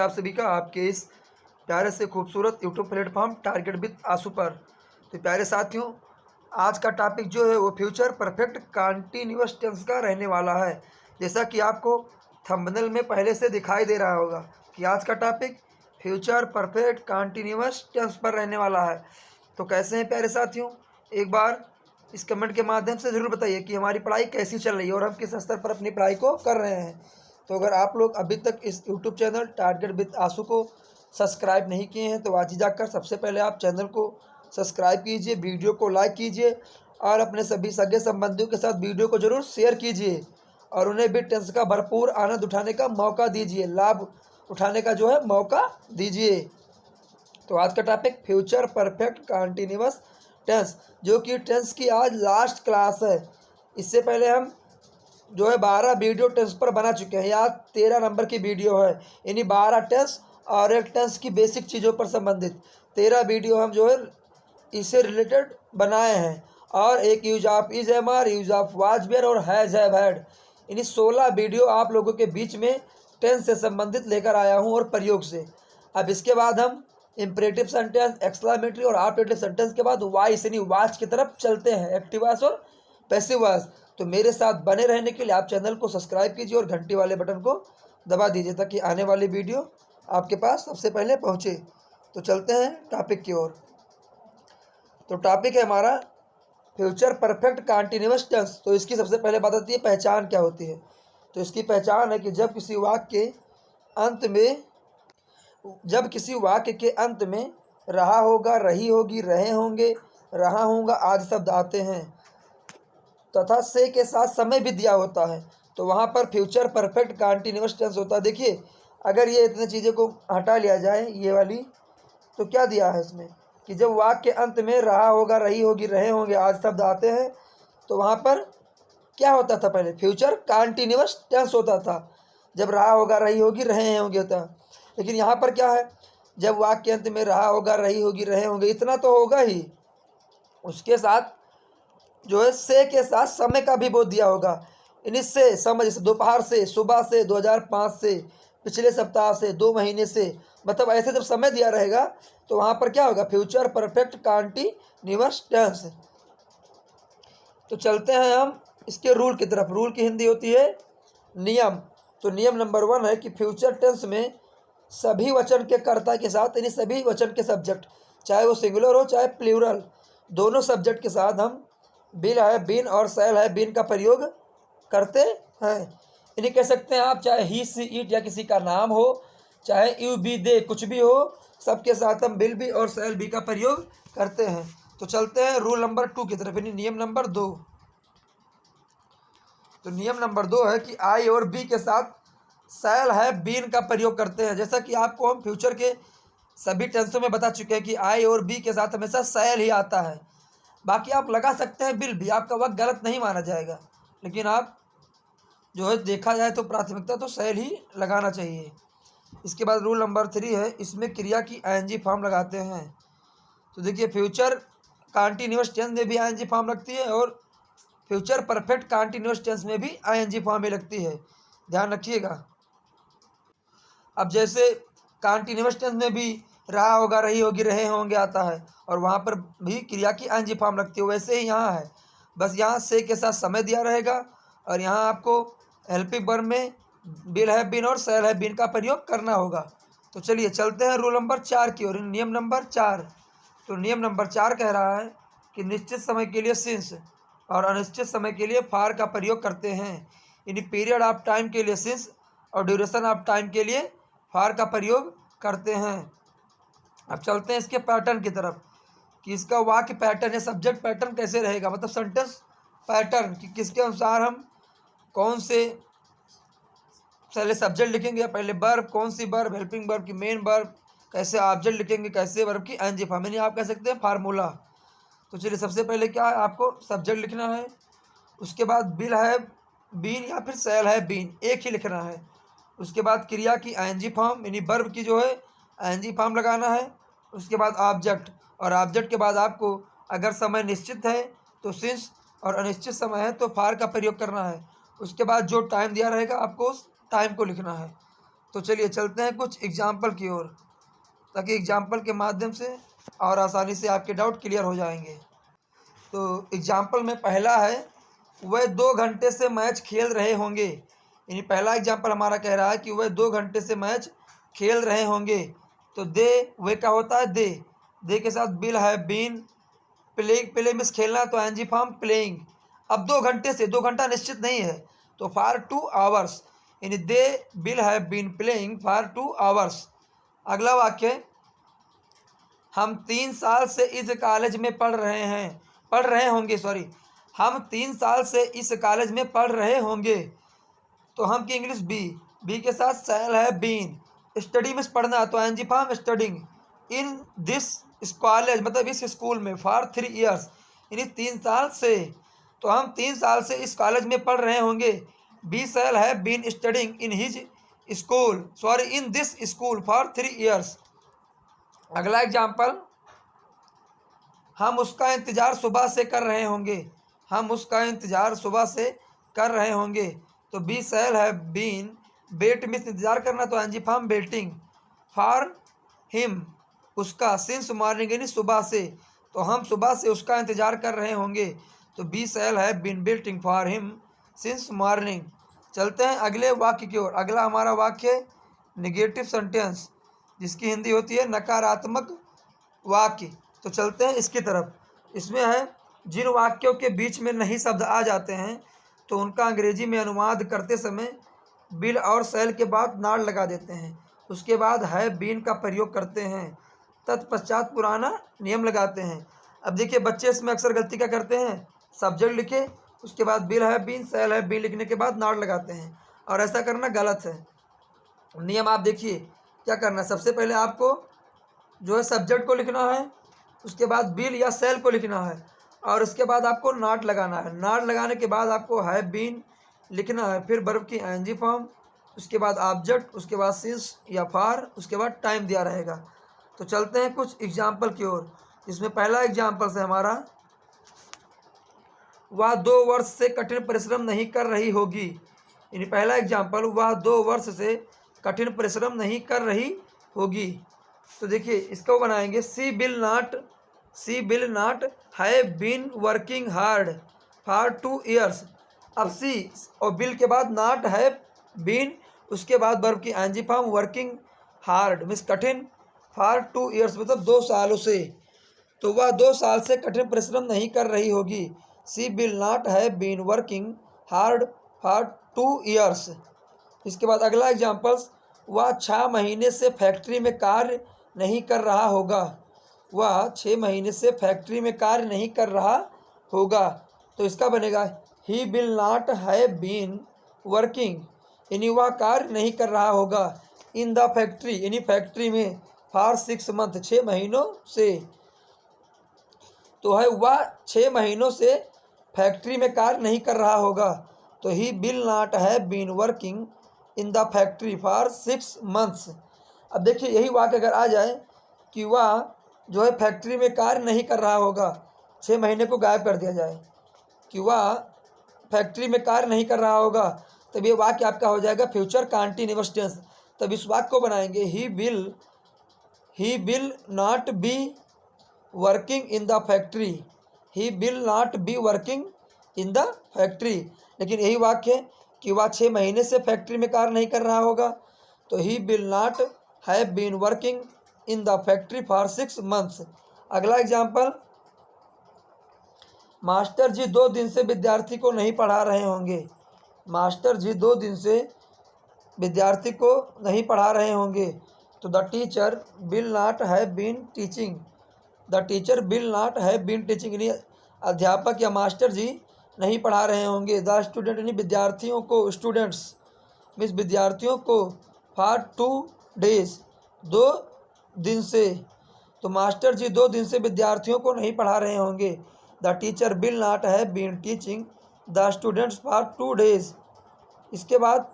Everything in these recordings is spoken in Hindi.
है आप सभी का आपके इस प्यारे से खूबसूरत यूट्यूब प्लेटफॉर्म टारगेट विद आंसू पर। तो प्यारे साथियों, आज का टॉपिक जो है वो फ्यूचर परफेक्ट कंटिन्यूअस टेंस का रहने वाला है। जैसा कि आपको थंबनेल में पहले से दिखाई दे रहा होगा कि आज का topic future perfect continuous tense पर रहने वाला है। तो कैसे हैं प्यारे साथियों, एक बार इस कमेंट के माध्यम से ज़रूर बताइए कि हमारी पढ़ाई कैसी चल रही है और हम किस स्तर पर अपनी पढ़ाई को कर रहे हैं। तो अगर आप लोग अभी तक इस यूट्यूब चैनल टारगेट विद आंसू को सब्सक्राइब नहीं किए हैं तो आज ही जाकर सबसे पहले आप चैनल को सब्सक्राइब कीजिए, वीडियो को लाइक कीजिए और अपने सभी सगे संबंधियों के साथ वीडियो को जरूर शेयर कीजिए और उन्हें भी टेंस का भरपूर आनंद उठाने का मौका दीजिए, लाभ उठाने का जो है मौका दीजिए। तो आज का topic future perfect continuous tense, जो कि टेंस की आज लास्ट क्लास है। इससे पहले हम जो है 12 वीडियो टेंस पर बना चुके हैं, या 13 नंबर की वीडियो है, यानी 12 टेंस और एक टेंस की बेसिक चीज़ों पर संबंधित 13 वीडियो हम जो है इससे रिलेटेड बनाए हैं। और एक use of is am are, use of was were और हैज़ हैव हैड, यानी 16 वीडियो आप लोगों के बीच में टेंस से संबंधित लेकर आया हूँ और प्रयोग से। अब इसके बाद हम इम्परेटिव सेंटेंस, एक्सक्लेमेटरी और ऑब्जेक्टिव सेंटेंस के बाद वाइस यानी वाच की तरफ चलते हैं, एक्टिव वॉइस और पैसिव वॉइस। तो मेरे साथ बने रहने के लिए आप चैनल को सब्सक्राइब कीजिए और घंटी वाले बटन को दबा दीजिए ताकि आने वाली वीडियो आपके पास सबसे पहले पहुंचे। तो चलते हैं टॉपिक की ओर। तो टॉपिक है हमारा फ्यूचर परफेक्ट कंटिन्यूअस टेंस। तो इसकी सबसे पहले बात आती है पहचान क्या होती है। तो इसकी पहचान है कि जब किसी वाक्य के अंत में रहा होगा, रही होगी, रहे होंगे, रहा होगा आदि शब्द आते हैं तथा से के साथ समय भी दिया होता है, तो वहाँ पर फ्यूचर परफेक्ट कंटिन्यूअस टेंस होता है। देखिए, अगर ये इतनी चीज़ों को हटा लिया जाए ये वाली, तो क्या दिया है इसमें कि जब वाक्य के अंत में रहा होगा, रही होगी, रहे होंगे आदि शब्द आते हैं, तो वहाँ पर क्या होता था, पहले फ्यूचर कंटिन्यूअस टेंस होता था जब रहा होगा, रही होगी, रहे होंगे होता। लेकिन यहाँ पर क्या है, जब वाक्य के अंत में रहा होगा, रही होगी, रहे होंगे, इतना तो होगा ही, उसके साथ जो है से के साथ समय का भी बोध दिया होगा। यानी से समय, जैसे दोपहर से, सुबह से, 2005 से, पिछले सप्ताह से, 2 महीने से, मतलब ऐसे जब समय दिया रहेगा तो वहाँ पर क्या होगा, फ्यूचर परफेक्ट कंटिन्यूअस टेंस। तो चलते हैं हम इसके रूल की तरफ। रूल की हिंदी होती है नियम। तो नियम नंबर 1 है कि फ्यूचर टेंस में सभी वचन के कर्ता के साथ, यानी सभी वचन के सब्जेक्ट, चाहे वो सिंगुलर हो चाहे प्लूरल, दोनों सब्जेक्ट के साथ हम बिल है, बीन और सेल है, बीन का प्रयोग करते हैं। यानी कह सकते हैं आप, चाहे ही, सी, इट या किसी का नाम हो, चाहे यू, बी, दे, कुछ भी हो, सबके साथ हम बिल भी और सेल भी का प्रयोग करते हैं। तो चलते हैं रूल नंबर 2 की तरफ, यानी नियम नंबर 2। तो नियम नंबर 2 है कि आई और बी के साथ सेल है, बीन का प्रयोग करते हैं। जैसा कि आपको हम फ्यूचर के सभी टेंसों में बता चुके हैं कि आई और बी के साथ हमेशा सेल ही आता है। बाकी आप लगा सकते हैं बिल भी, आपका वक्त गलत नहीं माना जाएगा, लेकिन आप जो है देखा जाए तो प्राथमिकता तो सेल ही लगाना चाहिए। इसके बाद रूल नंबर 3 है, इसमें क्रिया की आईएनजी फॉर्म लगाते हैं। तो देखिए, फ्यूचर कंटिन्यूअस टेंस में भी आईएनजी फॉर्म लगती है और फ्यूचर परफेक्ट कंटिन्यूअस टेंस में भी आईएनजी फॉर्म ही लगती है, ध्यान रखिएगा। अब जैसे कंटिन्यूअस टेंस में भी रहा होगा, रही होगी, रहे होंगे आता है और वहाँ पर भी क्रिया की आईएनजी फॉर्म लगती है, वैसे ही यहाँ है, बस यहाँ से के साथ समय दिया रहेगा और यहाँ आपको हेल्पिंग वर्ब में बिल है, बीन और सेल है, बीन का प्रयोग करना होगा। तो चलिए चलते हैं रूल नंबर 4 की ओर, नियम नंबर 4। तो नियम नंबर 4 कह रहा है कि निश्चित समय के लिए सिंस और अनिश्चित समय के लिए फार का प्रयोग करते हैं, यानी पीरियड ऑफ टाइम के लिए सिंस और ड्यूरेशन ऑफ टाइम के लिए फार का प्रयोग करते हैं। अब चलते हैं इसके पैटर्न की तरफ कि इसका वाक्य पैटर्न या सब्जेक्ट पैटर्न कैसे रहेगा, मतलब सेंटेंस पैटर्न कि किसके अनुसार हम कौन से पहले सब्जेक्ट लिखेंगे या पहले वर्ब, कौन सी वर्ब, हेल्पिंग वर्ब की मेन वर्ब, कैसे ऑब्जेक्ट लिखेंगे, कैसे वर्ब की एनजी फॉर्म, यानी आप कह सकते हैं फार्मूला। तो चलिए सबसे पहले क्या है, आपको सब्जेक्ट लिखना है, उसके बाद बिल है, बीन या फिर सेल है, बीन एक ही लिखना है। उसके बाद क्रिया की आईएनजी फॉर्म यानी वर्ब की जो है आईएनजी फॉर्म लगाना है। उसके बाद ऑब्जेक्ट, और ऑब्जेक्ट के बाद आपको अगर समय निश्चित है तो सिंस और अनिश्चित समय है तो फार का प्रयोग करना है। उसके बाद जो टाइम दिया रहेगा आपको उस टाइम को लिखना है। तो चलिए चलते हैं कुछ एग्जाम्पल की ओर, ताकि एग्जाम्पल के माध्यम से और आसानी से आपके डाउट क्लियर हो जाएंगे। तो एग्जाम्पल में पहला है, वह 2 घंटे से मैच खेल रहे होंगे। यानी पहला एग्जाम्पल हमारा कह रहा है कि वह 2 घंटे से मैच खेल रहे होंगे। तो दे, वह क्या होता है, दे के साथ बिल है बीन, प्ले मिस खेलना, तो एनजी फॉर्म प्लेइंग। अब 2 घंटे से, 2 घंटा निश्चित नहीं है, तो फॉर 2 आवर्स, यानी दे बिल है बीन प्लेइंग फॉर 2 आवर्स। अगला वाक्य, हम 3 साल से इस कॉलेज में पढ़ रहे होंगे, हम 3 साल से इस कॉलेज में पढ़ रहे होंगे। तो हम की इंग्लिश बी के साथ सैल है बीन, स्टडी में पढ़ना, तो NG form studying, in this college मतलब इस स्कूल में, फॉर 3 ईयर्स, यानी 3 साल से। तो हम 3 साल से इस कॉलेज में पढ़ रहे होंगे। He shall have been studying in his school, in this school for 3 years. अगला एग्जाम्पल, हम उसका इंतज़ार सुबह से कर रहे होंगे, हम उसका इंतज़ार सुबह से कर रहे होंगे। तो he shall have been wait means इंतज़ार करना, तो NG form waiting, for him उसका, सिंस मॉर्निंग यानी सुबह से, तो हम सुबह से उसका इंतज़ार कर रहे होंगे। तो he shall have been waiting for him since morning. चलते हैं अगले वाक्य की ओर। अगला हमारा वाक्य निगेटिव सेंटेंस, जिसकी हिंदी होती है नकारात्मक वाक्य। तो चलते हैं इसकी तरफ। इसमें है, जिन वाक्यों के बीच में नहीं शब्द आ जाते हैं तो उनका अंग्रेजी में अनुवाद करते समय बिल और सैल के बाद नॉट लगा देते हैं, उसके बाद है बीन का प्रयोग करते हैं, तत्पश्चात पुराना नियम लगाते हैं। अब देखिए बच्चे इसमें अक्सर गलती क्या करते हैं, सब्जेक्ट लिखे, उसके बाद बिल है बीन, सैल है बीन लिखने के बाद नॉट लगाते हैं, और ऐसा करना गलत है। नियम आप देखिए क्या करना है, सबसे पहले आपको जो है सब्जेक्ट को लिखना है, उसके बाद बिल या सेल को लिखना है, और उसके बाद आपको नॉट लगाना है। नॉट लगाने के बाद आपको है बीन लिखना है, फिर वर्ब की एनजी फॉर्म, उसके बाद ऑब्जेक्ट, उसके बाद सिंस या फॉर, उसके बाद टाइम दिया रहेगा। तो चलते हैं कुछ एग्जाम्पल की ओर। इसमें पहला एग्जाम्पल है हमारा, वह 2 वर्ष से कठिन परिश्रम नहीं कर रही होगी। यानी पहला एग्जाम्पल, वह 2 वर्ष से कठिन परिश्रम नहीं कर रही होगी। तो देखिए इसको बनाएंगे, she will not have been working hard for 2 years. अब सी और बिल के बाद नॉट हैव बीन, उसके बाद वर्ब की ING form working hard means कठिन, फॉर 2 ईयर्स मतलब 2 सालों से। तो वह 2 साल से कठिन परिश्रम नहीं कर रही होगी। She will not have been working hard for 2 years. इसके बाद अगला एग्जाम्पल्स, वह 6 महीने से फैक्ट्री में कार्य नहीं कर रहा होगा, वह 6 महीने से फैक्ट्री में कार्य नहीं कर रहा होगा। तो इसका बनेगा, he will not have been working, यानी वह कार्य नहीं कर रहा होगा, इन द फैक्ट्री यानी फैक्ट्री में, फॉर 6 मंथ 6 महीनों से। तो है वह 6 महीनों से फैक्ट्री में कार्य नहीं कर रहा होगा। तो he will not have been working in the factory for 6 months. अब देखिए यही वाक्य अगर आ जाए कि वह जो है फैक्ट्री में कार्य नहीं कर रहा होगा, 6 महीने को गायब कर दिया जाए कि वह फैक्ट्री में कार्य नहीं कर रहा होगा, तब ये वाक्य आपका हो जाएगा फ्यूचर कंटीन्यूअस टेंस। तब इस वाक्य को बनाएंगे, ही will not be working in the factory, he will not be working in the factory. लेकिन यही वाक्य है कि वह 6 महीने से फैक्ट्री में कार्य नहीं कर रहा होगा, तो he will not have been working in the factory for 6 months. अगला एग्जाम्पल, मास्टर जी 2 दिन से विद्यार्थी को नहीं पढ़ा रहे होंगे, मास्टर जी 2 दिन से विद्यार्थी को नहीं पढ़ा रहे होंगे। तो the teacher will not have been teaching, the teacher will not have been teaching, यानी अध्यापक या मास्टर जी नहीं पढ़ा रहे होंगे। द स्टूडेंट यानी विद्यार्थियों को, स्टूडेंट्स मीन्स विद्यार्थियों को, फॉर 2 डेज 2 दिन से। तो मास्टर जी 2 दिन से विद्यार्थियों को नहीं पढ़ा रहे होंगे। The teacher will not have been teaching the students for 2 days. इसके बाद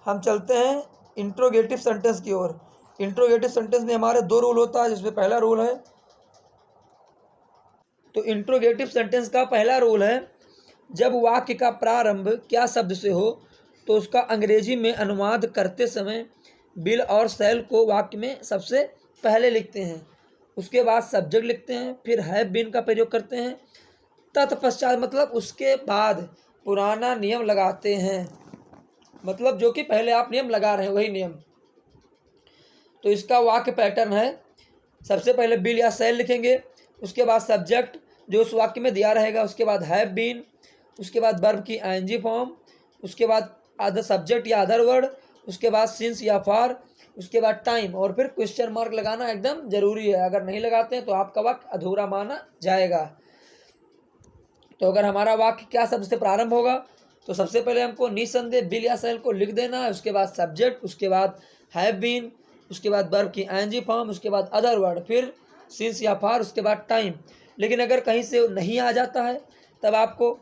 हम चलते हैं इंट्रोगेटिव सेंटेंस की ओर। इंट्रोगेटिव सेंटेंस में हमारे 2 रूल होता है, जिसमें पहला रूल है, तो इंट्रोगेटिव सेंटेंस का पहला रूल है, जब वाक्य का प्रारंभ क्या शब्द से हो तो उसका अंग्रेजी में अनुवाद करते समय बिल और सेल को वाक्य में सबसे पहले लिखते हैं, उसके बाद सब्जेक्ट लिखते हैं, फिर हैव बीन का प्रयोग करते हैं, तत्पश्चात मतलब उसके बाद पुराना नियम लगाते हैं, मतलब जो कि पहले आप नियम लगा रहे हैं वही नियम। तो इसका वाक्य पैटर्न है, सबसे पहले बिल या सेल लिखेंगे, उसके बाद सब्जेक्ट जो उस वाक्य में दिया रहेगा, उसके बाद हैव बीन, उसके बाद वर्ब की आईएनजी फॉर्म, उसके बाद अदर सब्जेक्ट या अदर वर्ड, उसके बाद सिंस या फॉर, उसके बाद टाइम, और फिर क्वेश्चन मार्क लगाना एकदम जरूरी है। अगर नहीं लगाते हैं तो आपका वाक्य अधूरा माना जाएगा। तो अगर हमारा वाक्य क्या शब्द से प्रारंभ होगा, तो सबसे पहले हमको निसंदेह बिल या सेल को लिख देना है, उसके बाद सब्जेक्ट, उसके बाद हैव बीन, उसके बाद वर्ब की आईएनजी फॉर्म, उसके बाद अदर वर्ड, फिर सिंस या फॉर, उसके बाद टाइम। लेकिन अगर कहीं से नहीं आ जाता है तब आपको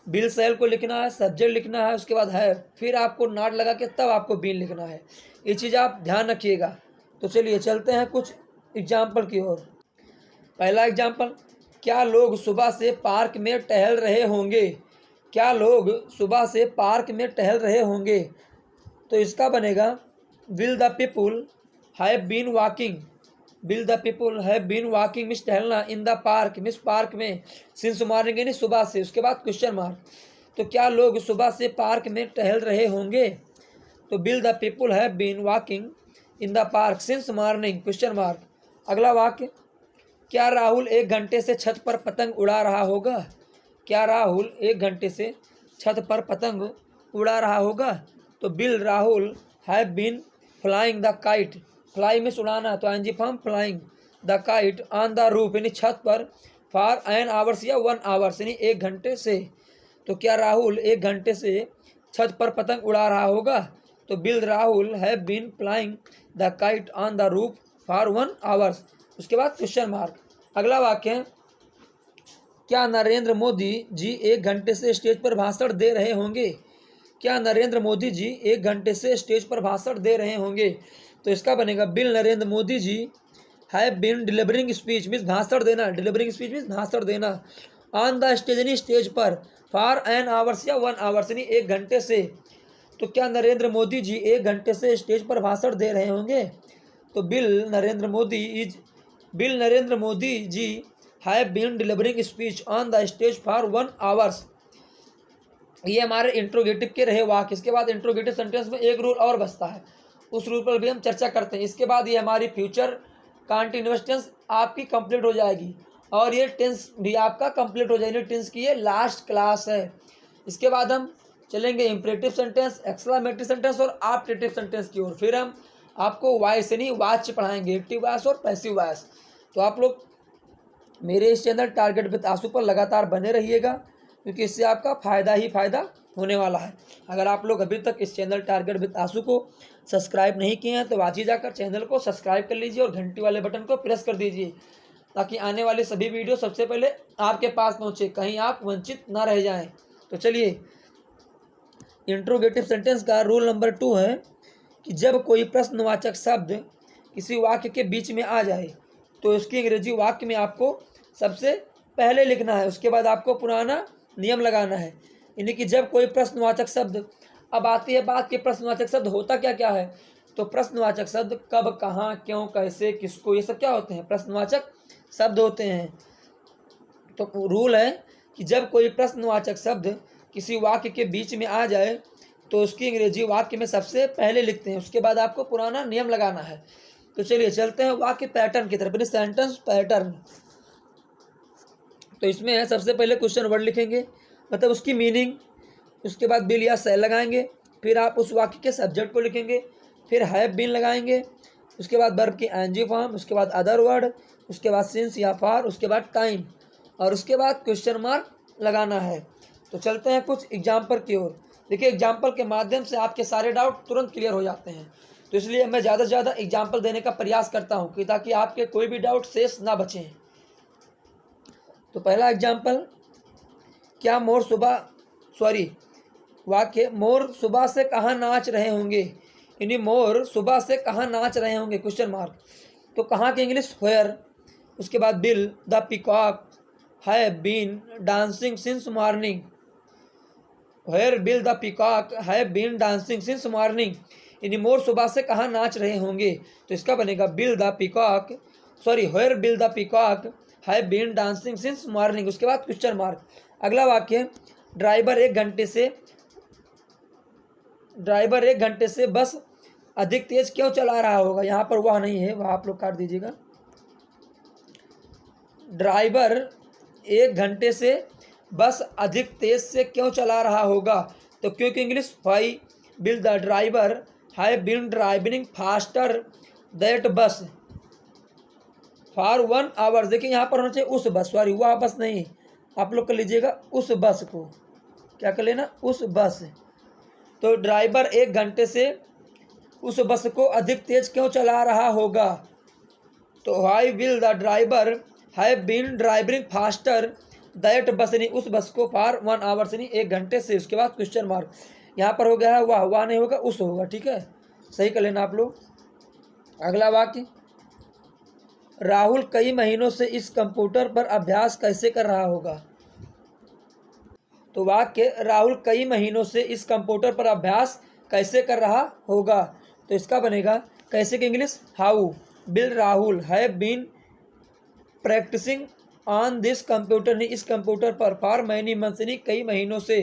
बिल सेल को लिखना है, सब्जेक्ट लिखना है, उसके बाद है, फिर आपको नॉट लगा के तब आपको बिल लिखना है। ये चीज़ आप ध्यान रखिएगा। तो चलिए चलते हैं कुछ एग्जाम्पल की ओर। पहला एग्जाम्पल, क्या लोग सुबह से पार्क में टहल रहे होंगे? क्या लोग सुबह से पार्क में टहल रहे होंगे? तो इसका बनेगा will the people have been walking, will the people have been walking means टहलना, in the park means park में, सिंस मॉर्निंग यानी सुबह से, उसके बाद क्वेश्चन मार्क। तो क्या लोग सुबह से पार्क में टहल रहे होंगे? तो will the people have been walking in the park since morning, question mark. अगला वाक्य, क्या राहुल 1 घंटे से छत पर पतंग उड़ा रहा होगा? क्या राहुल 1 घंटे से छत पर पतंग उड़ा रहा होगा? तो will Rahul have been flying the kite, fly में उड़ाना, तो ING form flying the kite on the roof यानी छत पर, फॉर एन आवर्स या 1 आवर्स यानी 1 घंटे से। तो क्या राहुल 1 घंटे से छत पर पतंग उड़ा रहा होगा? तो will Rahul have been flying the kite on the roof for 1 hours, उसके बाद क्वेश्चन मार्क। अगला वाक्य है, क्या नरेंद्र मोदी जी 1 घंटे से स्टेज पर भाषण दे रहे होंगे? क्या नरेंद्र मोदी जी 1 घंटे से स्टेज पर भाषण दे रहे होंगे? तो इसका बनेगा will Narendra Modi ji have been delivering speech means भाषण देना, डिलीवरिंग स्पीच मीन्स भाषण देना, ऑन द स्टेज यानी स्टेज पर, फॉर एन आवर्स या 1 आवर्स यानी 1 घंटे से। तो क्या नरेंद्र मोदी जी 1 घंटे से स्टेज पर भाषण दे रहे होंगे? तो will Narendra Modi ji have been delivering speech on the stage for 1 hours. ये हमारे इंट्रोगेटिव के रहे वाक्य। इसके बाद इंट्रोगेटिव सेंटेंस में एक रूल और बचता है, उस रूल पर भी हम चर्चा करते हैं। इसके बाद ये हमारी फ्यूचर कॉन्टिन्यूअस टेंस आपकी कंप्लीट हो जाएगी, और ये टेंस भी आपका कंप्लीट हो जाएगी। टेंस की ये लास्ट क्लास है। इसके बाद हम चलेंगे इंपरेटिव सेंटेंस, एक्सक्लेमेटरी सेंटेंस और ऑप्टेटिव सेंटेंस की ओर। फिर हम आपको वॉइस यानी वाच्य पढ़ाएंगे, एक्टिव वॉइस और पैसिव वॉइस। तो आप लोग मेरे इस चैनल टारगेट विद आंसू पर लगातार बने रहिएगा, क्योंकि इससे आपका फ़ायदा ही फ़ायदा होने वाला है। अगर आप लोग अभी तक इस चैनल टारगेट विद आंसू को सब्सक्राइब नहीं किए हैं तो आज ही जाकर चैनल को सब्सक्राइब कर लीजिए और घंटी वाले बटन को प्रेस कर दीजिए, ताकि आने वाले सभी वीडियो सबसे पहले आपके पास पहुँचे, कहीं आप वंचित ना रह जाएं। तो चलिए, इंट्रोगेटिव सेंटेंस का रूल नंबर 2 है कि जब कोई प्रश्नवाचक शब्द किसी वाक्य के बीच में आ जाए तो उसकी अंग्रेजी वाक्य में आपको सबसे पहले लिखना है, उसके बाद आपको पुराना नियम लगाना है। यानी कि जब कोई प्रश्नवाचक शब्द, अब आती है बात कि प्रश्नवाचक शब्द होता क्या क्या है। तो प्रश्नवाचक शब्द कब, कहाँ, क्यों, कैसे, किसको, ये सब क्या होते हैं? प्रश्नवाचक शब्द होते हैं। तो रूल है कि जब कोई प्रश्नवाचक शब्द किसी वाक्य के बीच में आ जाए तो उसकी अंग्रेजी वाक्य में सबसे पहले लिखते हैं, उसके बाद आपको पुराना नियम लगाना है। तो चलिए चलते हैं वाक्य पैटर्न की तरफ, सेंटेंस पैटर्न। तो इसमें है, सबसे पहले क्वेश्चन वर्ड लिखेंगे, मतलब उसकी मीनिंग, उसके बाद बिल या सेल लगाएंगे, फिर आप उस वाक्य के सब्जेक्ट को लिखेंगे, फिर हैव बीन लगाएंगे, उसके बाद वर्ब की आईएनजी फॉर्म, उसके बाद अदर वर्ड, उसके बाद सिंस या फॉर, उसके बाद टाइम, और उसके बाद क्वेश्चन मार्क लगाना है। तो चलते हैं कुछ एग्जाम्पल की ओर। देखिए, एग्जाम्पल के माध्यम से आपके सारे डाउट तुरंत क्लियर हो जाते हैं, तो इसलिए मैं ज़्यादा से ज़्यादा एग्जाम्पल देने का प्रयास करता हूँ कि ताकि आपके कोई भी डाउट शेष ना बचें। तो पहला एग्जाम्पल, क्या मोर वाक्य, मोर सुबह से कहाँ नाच रहे होंगे, यानी मोर सुबह से कहाँ नाच रहे होंगे, क्वेश्चन मार्क। तो कहाँ के इंग्लिश वेयर, उसके बाद will the peacock have been dancing since morning, where will the peacock have been dancing since morning, मोर सुबह से कहाँ नाच रहे होंगे। तो इसका बनेगा will the peacock, sorry where will the peacock have been dancing since morning. उसके बाद क्वेश्चन मार्क। अगला वाक्य, ड्राइवर एक घंटे से बस अधिक तेज क्यों चला रहा होगा। यहाँ पर वह नहीं है, वह आप लोग काट दीजिएगा। ड्राइवर एक घंटे से बस अधिक तेज से क्यों चला रहा होगा। तो क्योंकि English, why will the driver have been driving faster that bus for 1 hour. देखिए यहाँ पर होना चाहिए उस बस, सॉरी वह बस नहीं, आप लोग कर लीजिएगा उस बस को, क्या कर लेना, उस बस। तो ड्राइवर एक घंटे से उस बस को अधिक तेज क्यों चला रहा होगा। तो why will the driver have been driving faster that bus, नहीं उस बस को, फॉर 1 आवर नहीं 1 घंटे से। उसके बाद क्वेश्चन मार्क। यहाँ पर हो गया है वाह नहीं होगा, उस होगा, ठीक है, सही कर लेना आप लोग। अगला वाक्य, राहुल कई महीनों से इस कंप्यूटर पर अभ्यास कैसे कर रहा होगा। तो वाक्य, राहुल कई महीनों से इस कंप्यूटर पर अभ्यास कैसे कर रहा होगा। तो इसका बनेगा कैसे की English, how will Rahul have been practising on this computer, नहीं इस कंप्यूटर पर, फॉर मैनी मंथ्स नहीं कई महीनों से।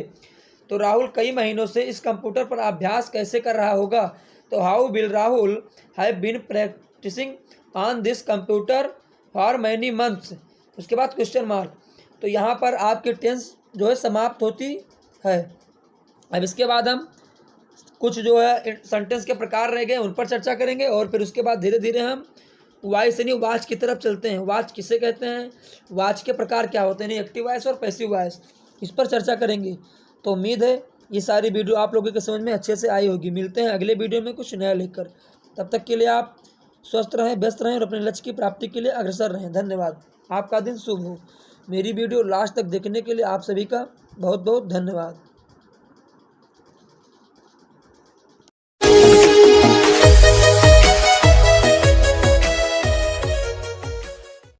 तो राहुल कई महीनों से इस कंप्यूटर पर अभ्यास कैसे कर रहा होगा। तो how will Rahul have been practising on this computer for many months. उसके बाद क्वेश्चन मार्क। तो यहाँ पर आपकी टेंस जो है समाप्त होती है। अब इसके बाद हम कुछ जो है सेंटेंस के प्रकार रह गए उन पर चर्चा करेंगे, और फिर उसके बाद धीरे धीरे हम वॉइस यानी वाच की तरफ चलते हैं। वाच किसे कहते हैं, वाच के प्रकार क्या होते हैं, नहीं एक्टिव वॉइस और पैसिव वॉइस, इस पर चर्चा करेंगे। तो उम्मीद है ये सारी वीडियो आप लोगों के समझ में अच्छे से आई होगी। मिलते हैं अगले वीडियो में कुछ नया लेकर, तब तक के लिए आप स्वस्थ रहें, व्यस्त रहें और अपने लक्ष्य की प्राप्ति के लिए अग्रसर रहें। धन्यवाद। आपका दिन शुभ हो। मेरी वीडियो लास्ट तक देखने के लिए आप सभी का बहुत बहुत धन्यवाद।